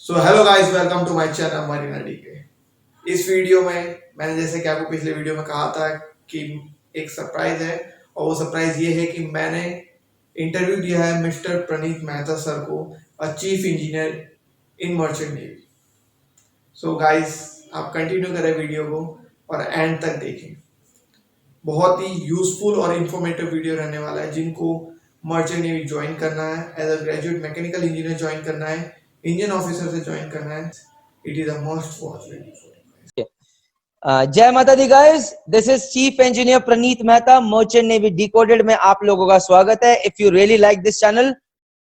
So hello guys, welcome to my channel Marina DK. इस video में मैंने जैसे कि आपको पिछले वीडियो में कहा था कि एक सरप्राइज है, और वो सरप्राइज ये है कि मैंने इंटरव्यू दिया है मिस्टर प्रणीत मेहता सर को, chief engineer in merchant navy. So guys, आप कंटिन्यू करें वीडियो को और एंड तक देखें। बहुत ही यूजफुल और इंफॉर्मेटिव वीडियो रहने वाला है। जिनको मर्चेंट नेवी ज्वाइन करना है, as a graduate mechanical engineer join करना है, इंडियन ऑफिसर से ज्वाइन करना है, it is a must watch video. जय माता दी guys, this is chief engineer Praneet Mehta, merchant navy decoded में आप लोगों का स्वागत है। If you really like this channel,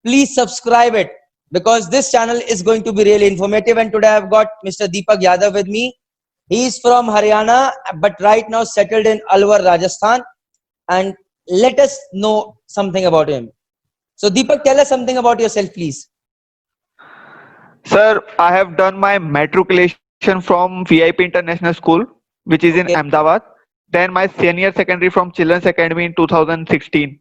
please subscribe it because this channel is going to be really informative. And today I've got Mr. Deepak Yadav with me. He is from Haryana but right now settled in Alwar, Rajasthan, and let us know something about him. So Deepak, tell us something about yourself, please. Sir, I have done my matriculation from VIP International School, which is in Okay. Ahmedabad. Then my senior secondary from Children's Academy in 2016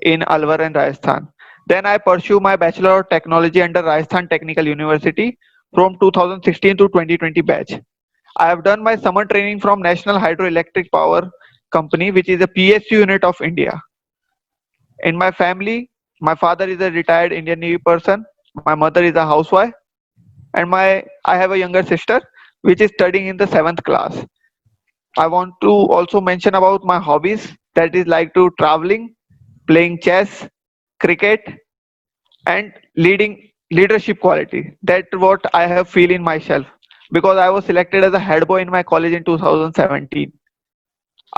in Alwar and Rajasthan. Then I pursue my Bachelor of Technology under Rajasthan Technical University from 2016 to 2020 batch. I have done my summer training from National Hydroelectric Power Company, which is a PSU unit of India. In my family, my father is a retired Indian Navy person, my mother is a housewife, and I have a younger sister which is studying in the 7th class. I want to also mention about my hobbies, that is like to traveling, playing chess, cricket, and leadership quality. That what I have feel in myself, because I was selected as a head boy in my college in 2017.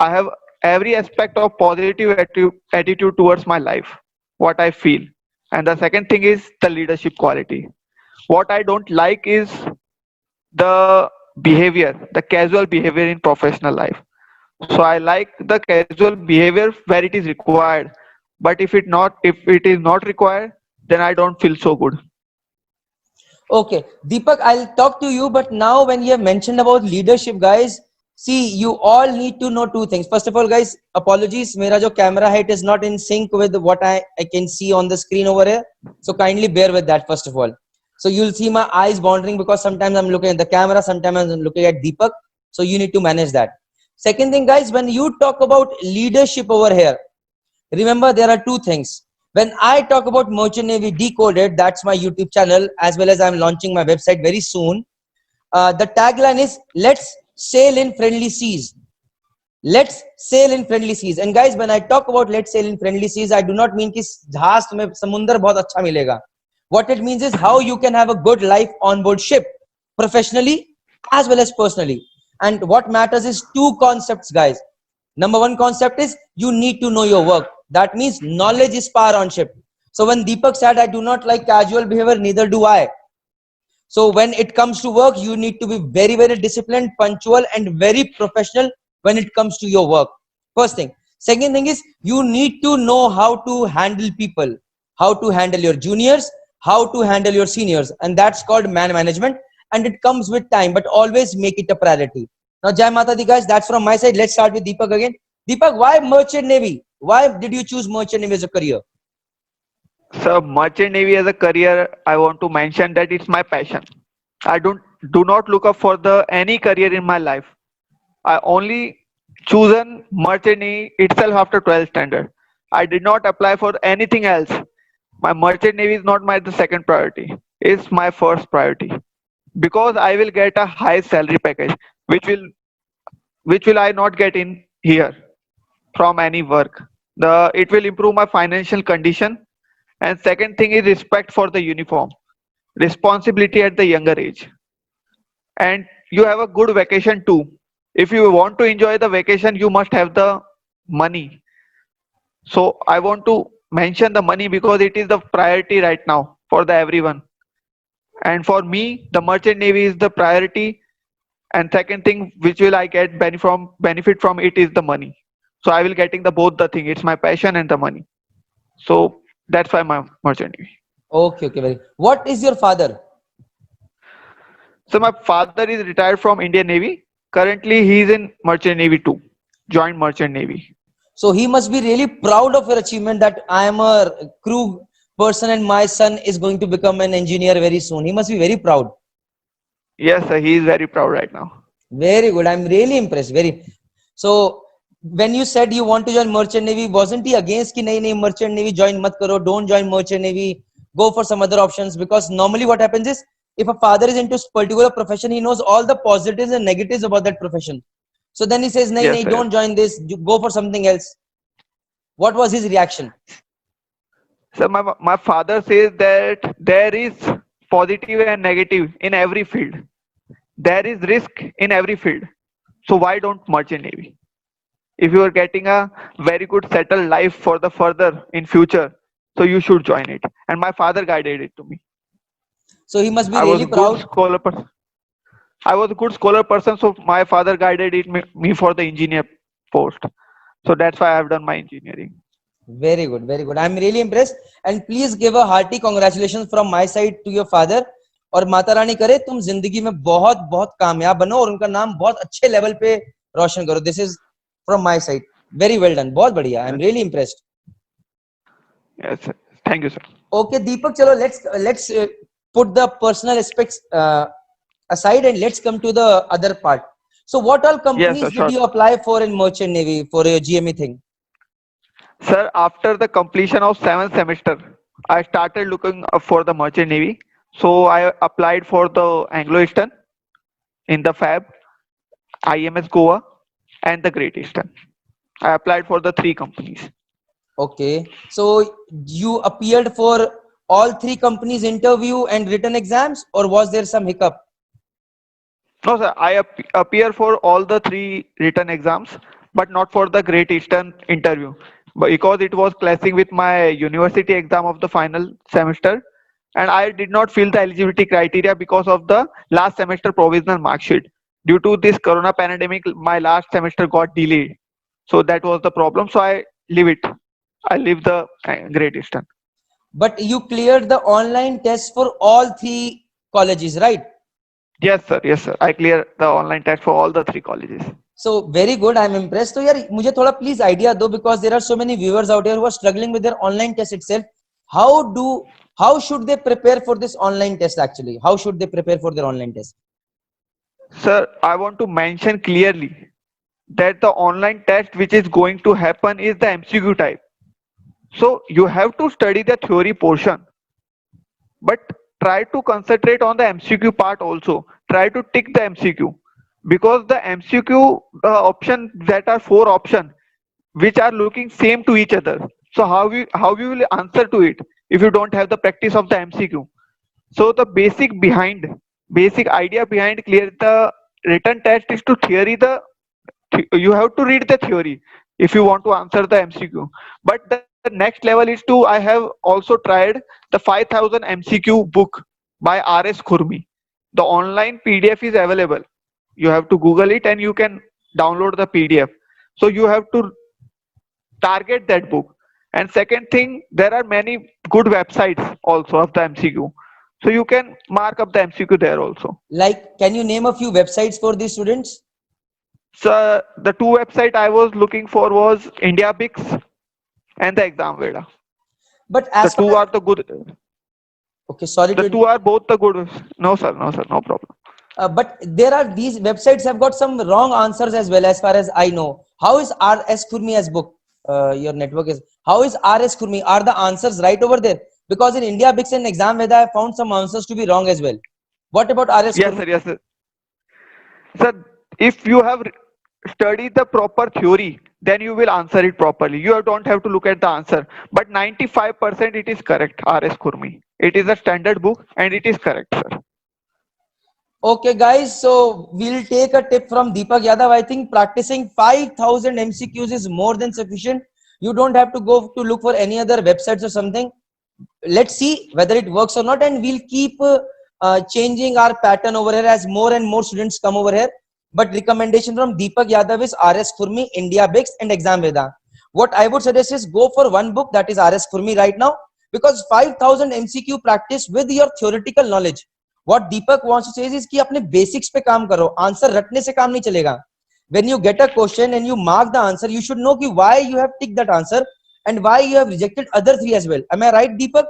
I have every aspect of positive attitude towards my life, what I feel. And the second thing is the leadership quality. What I don't like is the behavior, the casual behavior in professional life. So I like the casual behavior where it is required, but if it is not required, then I don't feel so good. Okay, Deepak, I'll talk to you, but now when you have mentioned about leadership, guys, see, you all need to know two things. First of all, guys, apologies, mera jo camera height is not in sync with what I can see on the screen over here. So kindly bear with that, first of all. So you'll see my eyes wandering because sometimes I'm looking at the camera, sometimes I'm looking at Deepak. So you need to manage that. Second thing, guys, when you talk about leadership over here, remember there are two things. When I talk about Merchant Navy Decoded, that's my YouTube channel, as well as I'm launching my website very soon. The tagline is let's sail in friendly seas. Let's sail in friendly seas. And guys, when I talk about let's sail in friendly seas, I do not mean कि जहाज तुम्हें समुंदर बहुत अच्छा मिलेगा. What it means is how you can have a good life on board ship, professionally as well as personally. And what matters is two concepts, guys. Number one concept is you need to know your work. That means knowledge is power on ship. So when Deepak said, I do not like casual behavior, neither do I. So when it comes to work, you need to be very, very disciplined, punctual, and very professional when it comes to your work. First thing. Second thing is you need to know how to handle people, how to handle your juniors, how to handle your seniors. And that's called man management. And it comes with time, but always make it a priority. Now, Jai Mata Di, guys, that's from my side. Let's start with Deepak again. Deepak, why Merchant Navy? Why did you choose Merchant Navy as a career? So merchant navy as a career, I want to mention that it's my passion. I do not look up for the any career in my life. I only chosen merchant navy itself after 12th standard. I did not apply for anything else. My merchant navy is not my the second priority. It's my first priority, because I will get a high salary package, which will I not get in here from any work. It will improve my financial condition. And second thing is respect for the uniform, responsibility at the younger age, and you have a good vacation too. If you want to enjoy the vacation, you must have the money. So I want to mention the money because it is the priority right now for the everyone. And for me, the merchant navy is the priority. And second thing, which will I get benefit from it is the money. So I will getting the both the thing. It's my passion and the money. So that's why my merchant navy. Okay, okay, very. What is your father? So my father is retired from Indian Navy. Currently, he is in Merchant Navy too. Joined Merchant Navy. So he must be really proud of your achievement that I am a crew person and my son is going to become an engineer very soon. He must be very proud. Yes, sir. He is very proud right now. Very good. I'm really impressed. Very. So when you said you want to join merchant navy, wasn't he against ki nahi merchant navy join mat karo, don't join merchant navy, go for some other options? Because normally what happens is, if a father is into particular profession, he knows all the positives and negatives about that profession. So then he says, nahi, Yes, nahi, sir. don't join this, go for something else. What was his reaction? So my father says that there is positive and negative in every field. There is risk in every field. So why don't merchant navy? If you are getting a very good settled life for the further in future, so you should join it. And my father guided it to me. So he must be I was really a good proud. scholar person. I was a good scholar person, so my father guided me for the engineer post. So that's why I've done my engineering. Very good, very good. I'm really impressed. And please give a hearty congratulations from my side to your father. और माता रानी करे तुम जिंदगी में बहुत बहुत कामयाब बनो और उनका नाम बहुत अच्छे लेवल पे रोशन करो. This is from my side. Very well done. बहुत बढ़िया. I'm really impressed. Yes, sir. Thank you, sir. Okay, Deepak, chalo let's put the personal aspects aside and let's come to the other part. So, what all Yes, companies sir, did sure. you apply for in Merchant Navy for your GME thing? Sir, after the completion of 7th semester, I started looking for the merchant navy. So I applied for the Anglo Eastern in the FAB, IMS Goa, and the Great Eastern. I applied for the three companies. Okay, so you appeared for all three companies' interview and written exams, or was there some hiccup? No, sir, I appear for all the three written exams, but not for the Great Eastern interview. But because it was clashing with my university exam of the final semester, and I did not fill the eligibility criteria because of the last semester provisional mark sheet. Due to this corona pandemic, my last semester got delayed. So that was the problem. So I leave it. I leave the Great Eastern. But you cleared the online test for all three colleges, right? Yes, sir. Yes, sir. I clear the online test for all the three colleges. So very good. I'm impressed. So यार मुझे थोड़ा please idea दो because there are so many viewers out here who are struggling with their online test itself. How should they prepare for this online test actually? How should they prepare for their online test? Sir, I want to mention clearly that the online test which is going to happen is the MCQ type. So you have to study the theory portion, but try to concentrate on the MCQ part also. Try to tick the MCQ because the MCQ option that are four options which are looking same to each other. So how you will answer to it if you don't have the practice of the MCQ? So the basic idea behind clear the written test is to theory you have to read the theory if you want to answer the MCQ. But the next level is to I have also tried the 5000 MCQ book by RS Khurmi. The online PDF is available. You have to Google it and you can download the PDF. So you have to target that book. And second thing, there are many good websites also of the MCQ. So you can mark up the MCQ there also. Like, can you name a few websites for these students? So the two website I was looking for was India Bix and the Exam Veda. But The as two far are the good. okay, sorry The to two are both the good. No sir, no problem. but there are these websites have got some wrong answers as well as far as I know. How is RS Kurmi as book? Your network is how is RS Kurmi? Are the answers right over there? Because in India Bix and Exam Veda, I found some answers to be wrong as well. What about RS Yes Kurmi? sir, yes sir. Sir, if you have studied the proper theory, then you will answer it properly. You don't have to look at the answer. But 95% it is correct, RS Kurmi. It is a standard book and it is correct, sir. Okay, guys, so we'll take a tip from Deepak Yadav. I think practicing 5,000 MCQs is more than sufficient. You don't have to go to look for any other websites or something. Let's see whether it works or not, and we'll keep changing our pattern over here as more and more students come over here. But recommendation from Deepak Yadav is RS Kurmi, India Bix, and Exam Veda. What I would suggest is go for one book, that is RS Kurmi right now, because 5,000 MCQ practice with your theoretical knowledge. What Deepak wants to say is कि अपने basics पे काम करो, answer रटने से काम नहीं चलेगा. When you get a question and you mark the answer, you should know कि why you have ticked that answer and why you have rejected other three as well. Am I right, Deepak?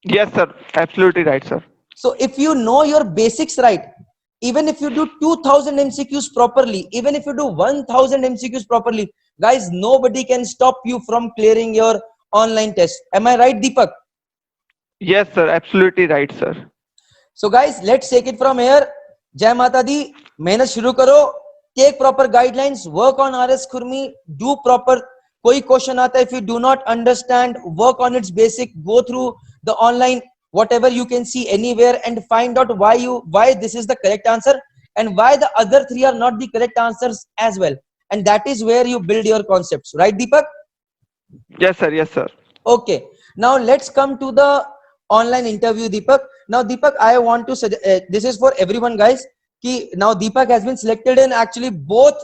Yes, sir. Absolutely right, sir. So if you know your basics right, even if you do 2000 MCQs properly, even if you do 1000 MCQs properly, guys, nobody can stop you from clearing your online test. Am I right, Deepak? Yes, sir. Absolutely right, sir. So guys, let's take it from here. Jai Mata Di, मेहनत शुरू करो. Take proper guidelines. Work on RS Khurmi. Do proper. कोई question आता है, if you do not understand, work on its basic. Go through the online whatever you can see anywhere and find out why this is the correct answer and why the other three are not the correct answers as well. And that is where you build your concepts, right, Deepak? Yes, sir. Yes, sir. Okay, now let's come to the online interview, Deepak. Now, Deepak, I want to say this is for everyone, guys. Ki now Deepak has been selected in actually both.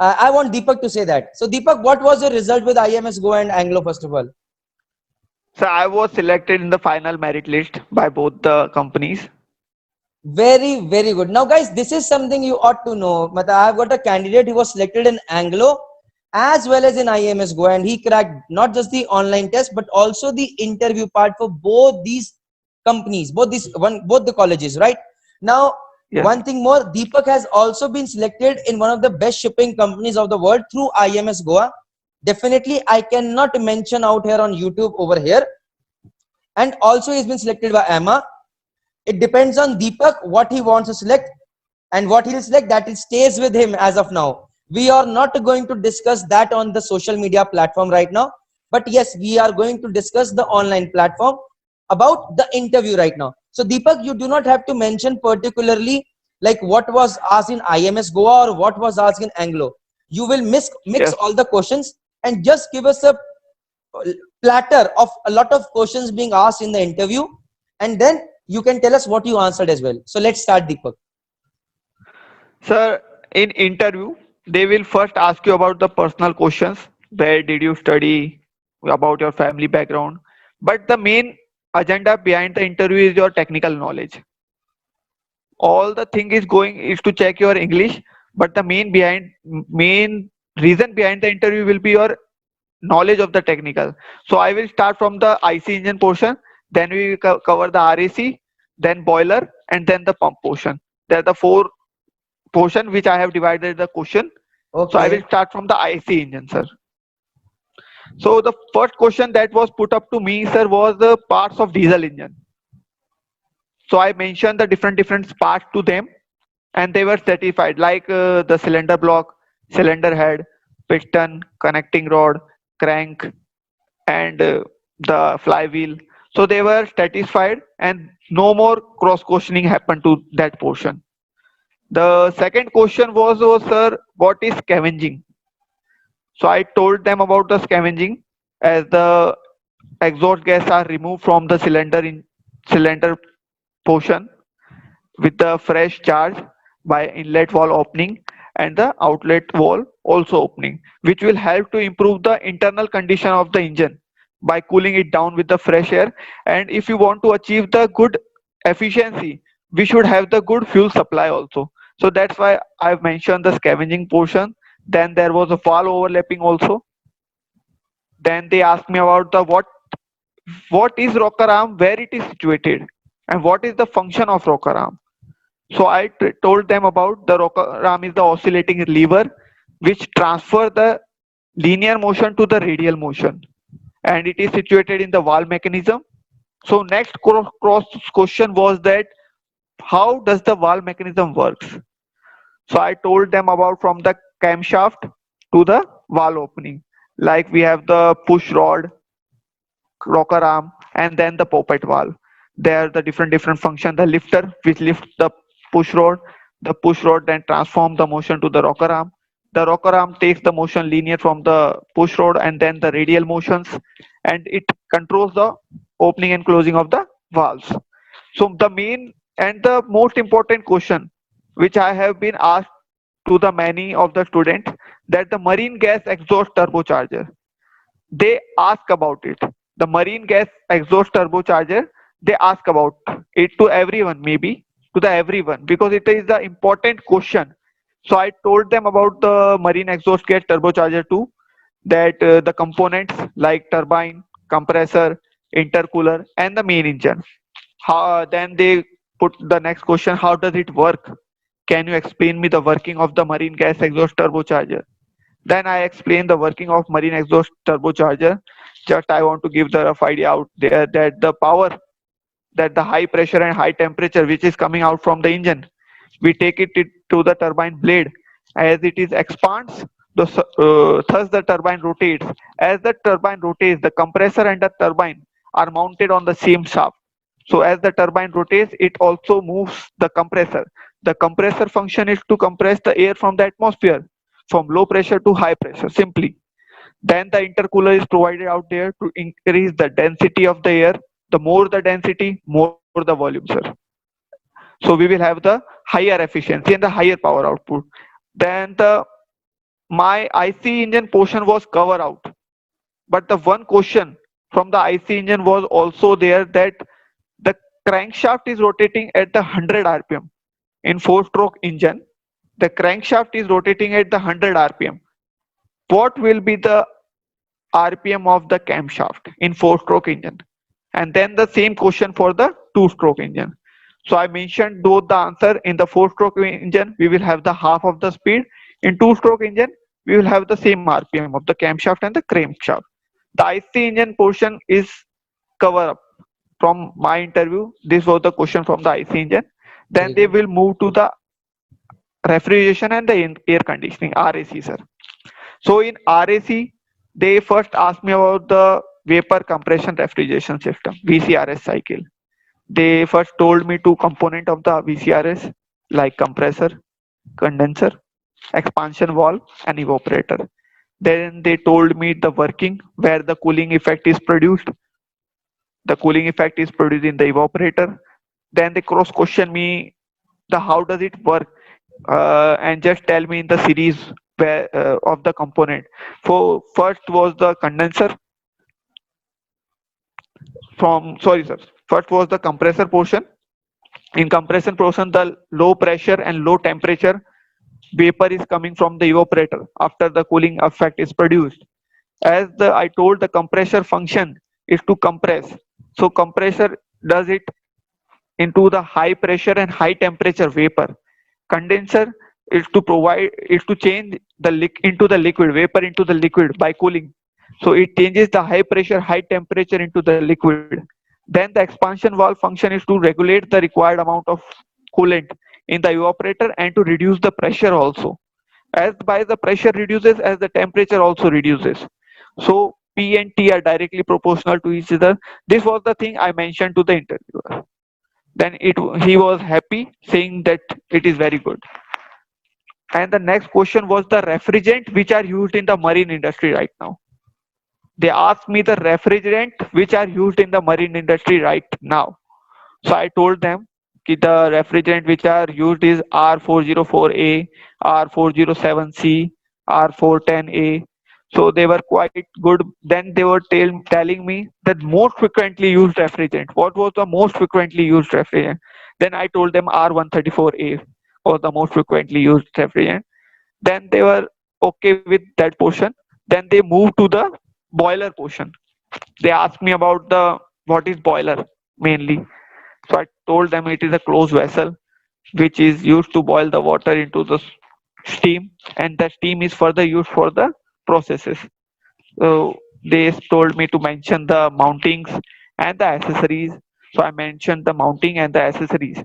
I want Deepak to say that. So, Deepak, what was your result with IMS Go and Anglo, first of all? So I was selected in the final merit list by both the companies. Very, very good. Now, guys, this is something you ought to know. I've got a candidate who was selected in Anglo as well as in IMS Go, and he cracked not just the online test but also the interview part for both these companies, both the colleges, right? Now, Yes. one thing more, Deepak has also been selected in one of the best shipping companies of the world through IMS Goa. Definitely, I cannot mention out here on YouTube over here. And also, he's been selected by AMA. It depends on Deepak what he wants to select, and what he'll select, that it stays with him as of now. We are not going to discuss that on the social media platform right now, but yes, we are going to discuss the online platform about the interview right now. So Deepak, you do not have to mention particularly like what was asked in IMS Goa or what was asked in Anglo. You will mix Yes. all the questions and just give us a platter of a lot of questions being asked in the interview, and then you can tell us what you answered as well. So let's start, Deepak. Sir, in interview, they will first ask you about the personal questions. Where did you study? About your family background. But the main agenda behind the interview is your technical knowledge. All the thing is going is to check your English, but the main reason behind the interview will be your knowledge of the technical. So I will start from the IC engine portion, then we will cover the RAC, then boiler, and then the pump portion. There are the four portion which I have divided the question. Okay. So I will start from the IC engine, sir. So the first question that was put up to me, sir, was the parts of diesel engine. So I mentioned the different parts to them, and they were satisfied, like the cylinder block, cylinder head, piston, connecting rod, crank, and the flywheel. So they were satisfied, and no more cross questioning happened to that portion. The second question was, oh, sir, what is scavenging? So I told them about the scavenging, as the exhaust gas are removed from the cylinder portion with the fresh charge by inlet valve opening and the outlet valve also opening, which will help to improve the internal condition of the engine by cooling it down with the fresh air. And if you want to achieve the good efficiency, we should have the good fuel supply also. So that's why I've mentioned the scavenging portion. Then there was a valve overlapping also. Then they asked me about the what is rocker arm, where it is situated, and what is the function of rocker arm. So I told them about the rocker arm is the oscillating lever which transfer the linear motion to the radial motion, and it is situated in the valve mechanism. So next cross question was that how does the valve mechanism works. So I told them about from the camshaft to the valve opening, like we have the push rod, rocker arm, and then the poppet valve. There are the different function. The lifter which lifts the push rod, the push rod then transform the motion to the rocker arm. The rocker arm takes the motion linear from the push rod and then the radial motions, and it controls the opening and closing of the valves. So the main and the most important question which I have been asked to the many of the students, that the marine gas exhaust turbocharger, they ask about it. The marine gas exhaust turbocharger, they ask about it to everyone, maybe to the everyone, because it is the important question. So I told them about the marine exhaust gas turbocharger too, that the components like turbine, compressor, intercooler, and the main engine. Then they put the next question: how does it work? Can you explain me the working of the marine gas exhaust turbocharger? Then I explain the working of marine exhaust turbocharger. Just I want to give the rough idea out there that the power, that the high pressure and high temperature which is coming out from the engine, we take it to the turbine blade. As it is expands, thus the turbine rotates. As the turbine rotates, the compressor and the turbine are mounted on the same shaft. So as the turbine rotates, it also moves the compressor. The compressor function is to compress the air from the atmosphere from low pressure to high pressure simply. Then the intercooler is provided out there to increase the density of the air. The more the density, more the volume, sir. So we will have the higher efficiency and the higher power output. Then the my IC engine portion was covered out. But the one question from the IC engine was also there, that the crankshaft is rotating at the 100 rpm. In four-stroke engine, the crankshaft is rotating at the 100 rpm. What will be the RPM of the camshaft in four-stroke engine? And then the same question for the two-stroke engine. So I mentioned both the answer. In the four-stroke engine, we will have the half of the speed. In two-stroke engine, we will have the same RPM of the camshaft and the crankshaft. The IC engine portion is covered up from my interview. This was the question from the IC engine. Then they will move to the refrigeration and the air conditioning, RAC, sir. So in RAC, they first asked me about the vapor compression refrigeration system, VCRS cycle. They first told me two components of the VCRS, like compressor, condenser, expansion valve, and evaporator. Then they told me the working, where the cooling effect is produced. The cooling effect is produced in the evaporator. Then they cross question me the how does it work, and just tell me in the series where of the component. For first was the condenser. First was the compressor portion. In compression portion, the low pressure and low temperature vapor is coming from the evaporator after the cooling effect is produced. As I told, the compressor function is to compress. So compressor does it into the high pressure and high temperature vapor. Condenser is to change the into the liquid vapor into the liquid by cooling. So it changes the high pressure, high temperature into the liquid. Then the expansion valve function is to regulate the required amount of coolant in the evaporator and to reduce the pressure also. As by the pressure reduces, as the temperature also reduces. So P and T are directly proportional to each other. This was the thing I mentioned to the interviewer. Then he was happy, saying that it is very good. And the next question was the refrigerant which are used in the marine industry right now. They asked me the refrigerant which are used in the marine industry right now. So I told them that the refrigerant which are used is R404A, R407C, R410A. So they were quite good. Then they were telling me that most frequently used refrigerant. What was the most frequently used refrigerant? Then I told them R134A was the most frequently used refrigerant. Then they were okay with that portion. Then they moved to the boiler portion. They asked me about the what is boiler mainly. So I told them it is a closed vessel which is used to boil the water into the steam, and the steam is further used for the processes. So they told me to mention the mountings and the accessories. So I mentioned the mounting and the accessories,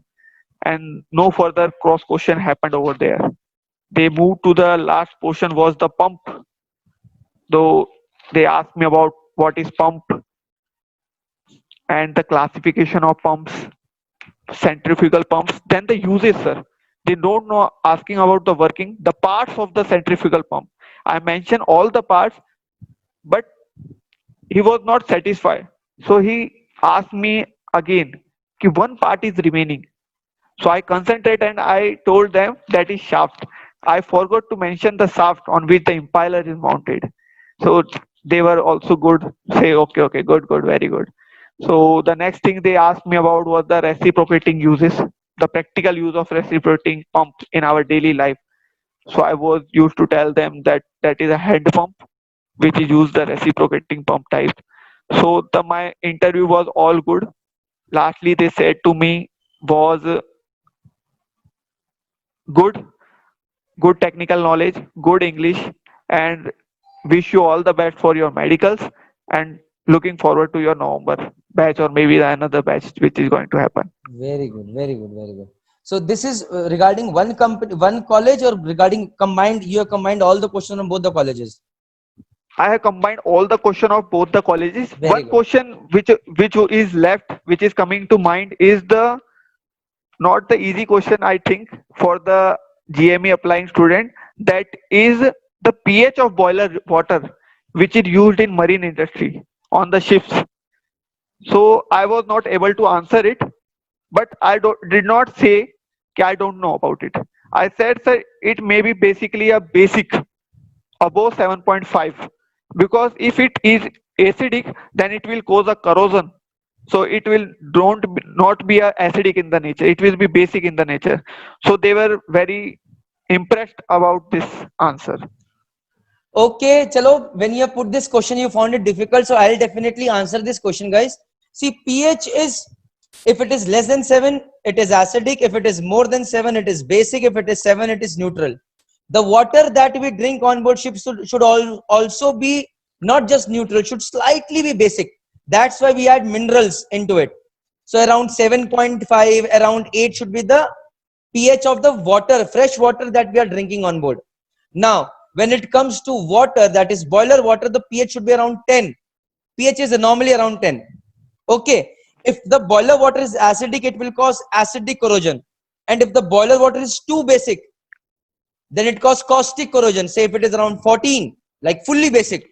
and no further cross question happened over there. They moved to the last portion was the pump. Though they asked me about what is pump and the classification of pumps, centrifugal pumps, then the uses, sir. They don't know asking about the working, the parts of the centrifugal pump. I mentioned all the parts, but he was not satisfied. So he asked me again, ki one part is remaining. So I concentrate and I told them that is shaft. I forgot to mention the shaft on which the impeller is mounted. So they were also good. Say okay, okay, good, good, very good. So the next thing they asked me about was the reciprocating uses, the practical use of reciprocating pump in our daily life. So I was used to tell them that that is a hand pump, which is used the reciprocating pump type. So my interview was all good. Lastly, they said to me was good, good technical knowledge, good English, and wish you all the best for your medicals, and looking forward to your November batch or maybe another batch which is going to happen. Very good, very good, very good. So this is regarding one company, one college, or regarding combined, you have combined all the questions from both the colleges? I have combined all the question of both the colleges. Very One good. question which is left, which is coming to mind, is the not the easy question, I think, for the GME applying student. That is the pH of boiler water, which is used in marine industry on the ships. So I was not able to answer it, but did not say कि I don't know about it. I said, sir, it may be basically a basic above 7.5, because if it is acidic, then it will cause a corrosion. So it will not be a acidic in the nature. It will be basic in the nature. So they were very impressed about this answer. Okay, chalo, when you have put this question, you found it difficult, so I'll definitely answer this question, guys. See, pH is, if it is less than 7, it is acidic. If it is more than 7, it is basic. If it is 7, it is neutral. The water that we drink on board ship should also be not just neutral, should slightly be basic. That's why we add minerals into it. So around 7.5, around 8 should be the pH of the water, fresh water that we are drinking on board. Now, when it comes to water, that is boiler water, the pH should be around 10. pH is normally around 10. Okay. If the boiler water is acidic, it will cause acidic corrosion. And if the boiler water is too basic, then it causes caustic corrosion. Say if it is around 14, like fully basic,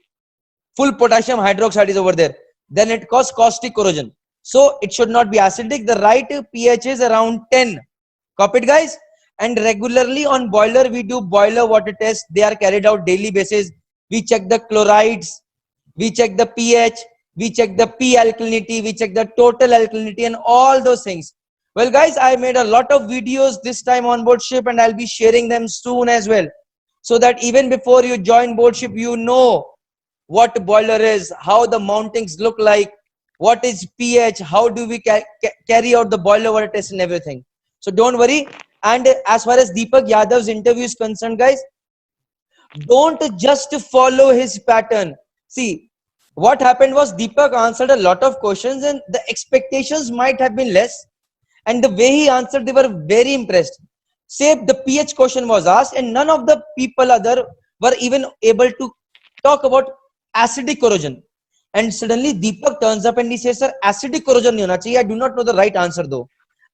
full potassium hydroxide is over there, then it causes caustic corrosion. So it should not be acidic. The right pH is around 10. Copy it, guys. And regularly on boiler, we do boiler water tests. They are carried out daily basis. We check the chlorides, we check the pH, we check the P alkalinity, we check the total alkalinity, and all those things. Well, guys, I made a lot of videos this time on board ship, and I'll be sharing them soon as well, so that even before you join board ship, you know what boiler is, how the mountings look like, what is pH, how do we carry out the boiler water test and everything. So don't worry. And as far as Deepak Yadav's interview is concerned, guys, don't just follow his pattern. See, what happened was Deepak answered a lot of questions and the expectations might have been less, and the way he answered, they were very impressed. Say the pH question was asked and none of the people other were even able to talk about acidic corrosion, and suddenly Deepak turns up and he says, sir, acidic corrosion nahi hona chahiye. I do not know the right answer though.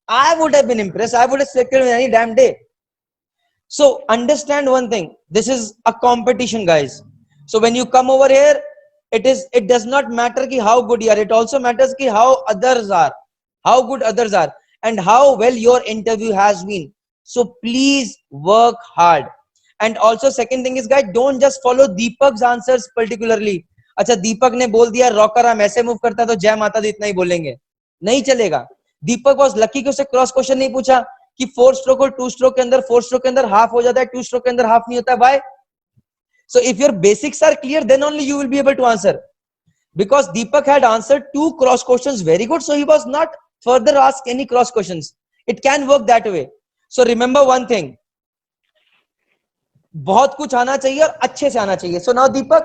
I would have been impressed. I would have selected him any damn day. So understand one thing, this is a competition, guys. So when you come over here, it does not matter ki how good you are, it also matters ki how others are, how good others are, and how well your interview has been. So please work hard. And also second thing is, guys, don't just follow Deepak's answers particularly. अच्छा दीपक ने बोल दिया rocker हम ऐसे move करता तो जय माता दी इतना ही बोलेंगे, नहीं चलेगा. दीपक वाज लकी कि उसे क्रॉस क्वेश्चन नहीं पूछा कि 4 स्ट्रोक और 2 स्ट्रोक के अंदर 4 स्ट्रोक के अंदर हाफ हो जाता है, 2 स्ट्रोक के अंदर हाफ नहीं होता है. Why? So if your basics are clear, then only you will be able to answer. Because Deepak had answered 2 cross questions very good, so he was not further asked any cross questions. It can work that way. So remember one thing, बहुत कुछ आना चाहिए और अच्छे से आना चाहिए. So now Deepak,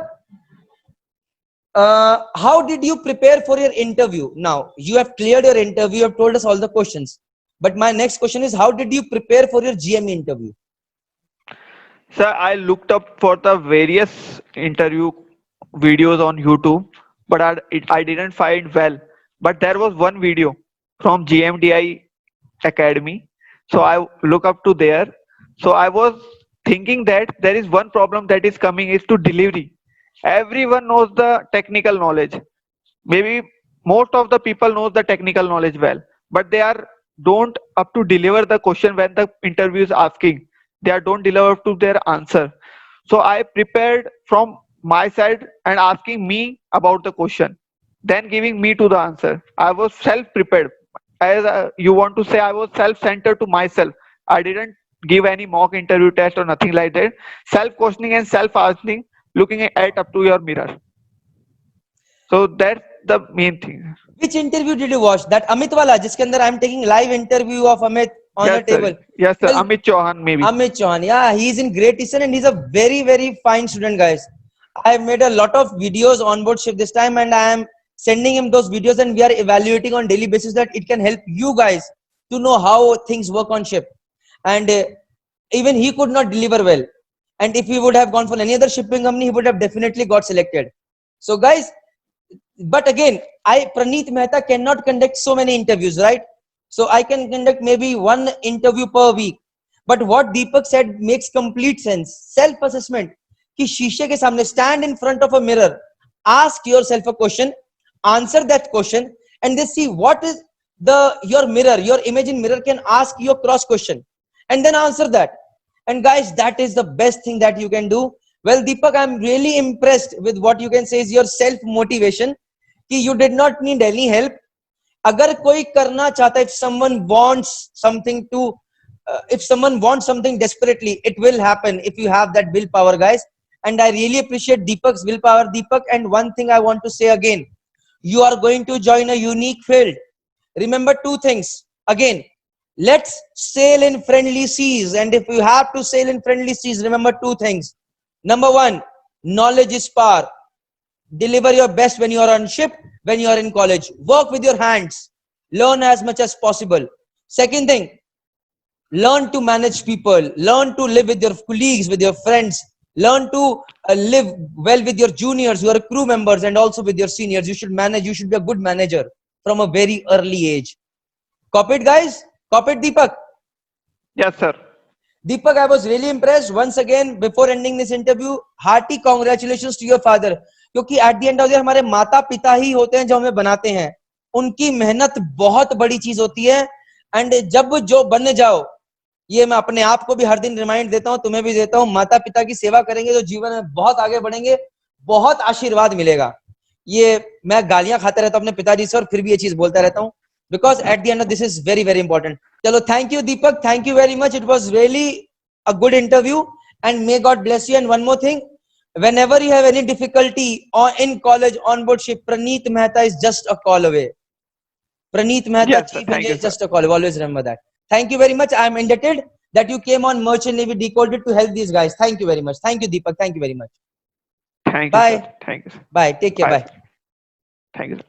how did you prepare for your interview? Now you have cleared your interview, you have told us all the questions, but my next question is, how did you prepare for your GME interview? Sir, I looked up for the various interview videos on YouTube, but I didn't find well. But there was one video from GMDI Academy, so I look up to there. So I was thinking that there is one problem that is coming is to delivery. Everyone knows the technical knowledge. Maybe most of the people knows the technical knowledge well, but they are don't up to deliver the question when the interview is asking. They are don't deliver to their answer. So I prepared from my side and asking me about the question, then giving me to the answer. I was self-prepared. As you want to say, I was self-centered to myself. I didn't give any mock interview test or nothing like that. Self-questioning and self-asking, looking at up to your mirror. So that the main thing. Which interview did you watch? That Amit wala, जिसके अंदर I'm taking live interview of Amit on Yes, the table. sir. Yes, sir. Well, Amit Chauhan, maybe. Amit Chauhan, yeah, he's in Great Eastern and he's a very, very fine student, guys. I have made a lot of videos on board ship this time and I am sending him those videos and we are evaluating on daily basis that it can help you guys to know how things work on ship. And even he could not deliver well. And if he would have gone for any other shipping company, he would have definitely got selected. So guys, but again, Praneeth Mehta cannot conduct so many interviews, right? So I can conduct maybe one interview per week. But what Deepak said makes complete sense. Self-assessment. कि शीशे के सामने, stand in front of a mirror, ask yourself a question, answer that question, and then see what is your mirror, your image in mirror can ask you a cross question, and then answer that. And guys, that is the best thing that you can do. Well, Deepak, I'm really impressed with what you can say is your self-motivation. कि you did not need any help. अगर कोई करना चाहता, if someone wants something to, if someone wants something desperately, it will happen if you have that willpower, guys. And I really appreciate Deepak's willpower, Deepak. And one thing I want to say again, you are going to join a unique field. Remember two things. Again, let's sail in friendly seas. And if you have to sail in friendly seas, remember two things. Number one, knowledge is power. Deliver your best when you are on ship, when you are in college. Work with your hands. Learn as much as possible. Second thing, learn to manage people. Learn to live with your colleagues, with your friends. Learn to live well with your juniors, who are crew members, and also with your seniors. You should manage. You should be a good manager from a very early age. Copy it, guys? Copy it, Deepak? Yes, sir. Deepak, I was really impressed. Once again, before ending this interview, hearty congratulations to your father. क्योंकि at the end of the day हमारे माता पिता ही होते हैं जो हमें बनाते हैं. उनकी मेहनत बहुत बड़ी चीज होती है. एंड जब जो बन जाओ, ये मैं अपने आप को भी हर दिन रिमाइंड देता हूँ, तुम्हें भी देता हूँ, माता पिता की सेवा करेंगे तो जीवन में बहुत आगे बढ़ेंगे, बहुत आशीर्वाद मिलेगा. ये मैं गालियां खाता रहता हूँ अपने पिताजी से और फिर भी ये चीज बोलता रहता हूँ, because at the end of this is very, very important. Chalo, thank you, Deepak. Thank you very much. It was really a good interview and may God bless you. And one more thing, whenever you have any difficulty or in college on board ship, Praneeth Mehta is just a call away. Praneeth Mehta, Yes, sir. Chief Thank you, Engineer, just a call away. Always remember that. Thank you very much. I am indebted that you came on Merchant Navy Decoded to help these guys. Thank you very much. Thank you, Deepak. Thank you very much. Thank you, Bye. sir. Thank you, sir. Bye. Take care. Bye. Thank you, sir.